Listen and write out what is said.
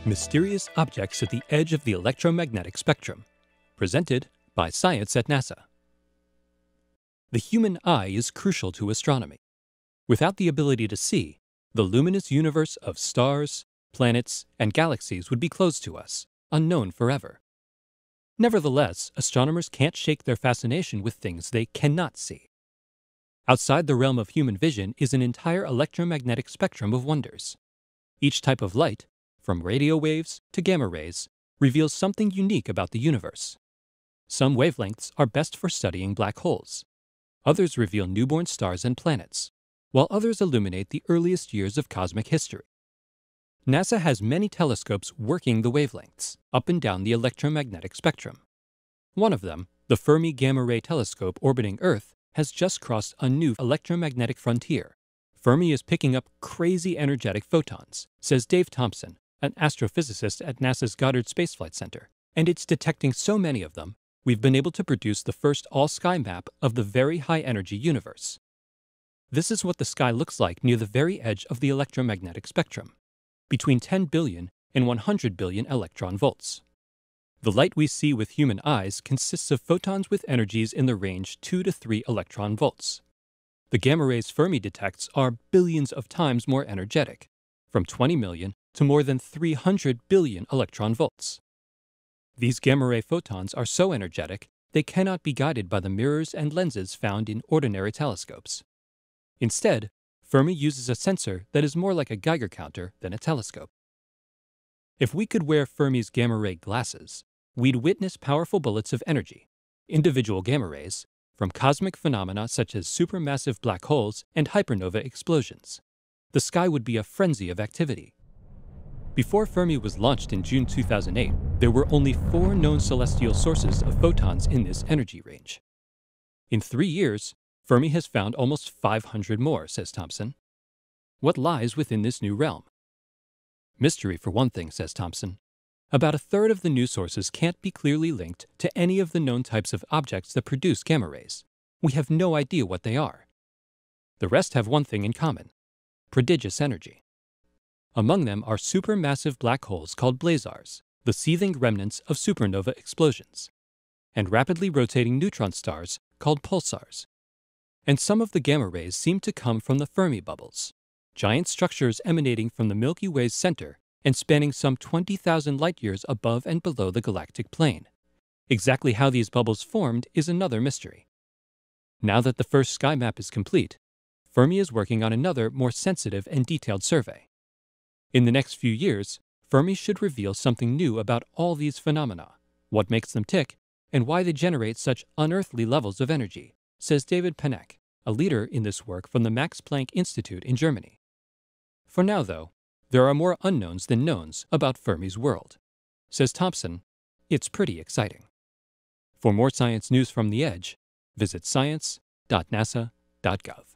Mysterious Objects at the Edge of the Electromagnetic Spectrum, presented by Science at NASA. The human eye is crucial to astronomy. Without the ability to see, the luminous universe of stars, planets, and galaxies would be closed to us, unknown forever. Nevertheless, astronomers can't shake their fascination with things they cannot see. Outside the realm of human vision is an entire electromagnetic spectrum of wonders. Each type of light, from radio waves to gamma rays, reveals something unique about the universe. Some wavelengths are best for studying black holes. Others reveal newborn stars and planets, while others illuminate the earliest years of cosmic history. NASA has many telescopes working the wavelengths up and down the electromagnetic spectrum. One of them, the Fermi Gamma Ray Telescope orbiting Earth, has just crossed a new electromagnetic frontier. Fermi is picking up crazy energetic photons, says Dave Thompson, an astrophysicist at NASA's Goddard Space Flight Center, and it's detecting so many of them, we've been able to produce the first all-sky map of the very high-energy universe. This is what the sky looks like near the very edge of the electromagnetic spectrum, between 10 billion and 100 billion electron volts. The light we see with human eyes consists of photons with energies in the range 2 to 3 electron volts. The gamma rays Fermi detects are billions of times more energetic, from 20 million to more than 300 billion electron volts. These gamma ray photons are so energetic they cannot be guided by the mirrors and lenses found in ordinary telescopes. Instead, Fermi uses a sensor that is more like a Geiger counter than a telescope. If we could wear Fermi's gamma ray glasses, we'd witness powerful bullets of energy, individual gamma rays, from cosmic phenomena such as supermassive black holes and hypernova explosions. The sky would be a frenzy of activity. Before Fermi was launched in June 2008, there were only 4 known celestial sources of photons in this energy range. In 3 years, Fermi has found almost 500 more, says Thompson. What lies within this new realm? Mystery for one thing, says Thompson. About a third of the new sources can't be clearly linked to any of the known types of objects that produce gamma rays. We have no idea what they are. The rest have one thing in common: prodigious energy. Among them are supermassive black holes called blazars, the seething remnants of supernova explosions, and rapidly rotating neutron stars called pulsars. And some of the gamma rays seem to come from the Fermi bubbles, giant structures emanating from the Milky Way's center and spanning some 20,000 light-years above and below the galactic plane. Exactly how these bubbles formed is another mystery. Now that the first sky map is complete, Fermi is working on another, more sensitive and detailed survey. In the next few years, Fermi should reveal something new about all these phenomena, what makes them tick, and why they generate such unearthly levels of energy, says David Panek, a leader in this work from the Max Planck Institute in Germany. For now, though, there are more unknowns than knowns about Fermi's world. Says Thompson, it's pretty exciting. For more science news from the edge, visit science.nasa.gov.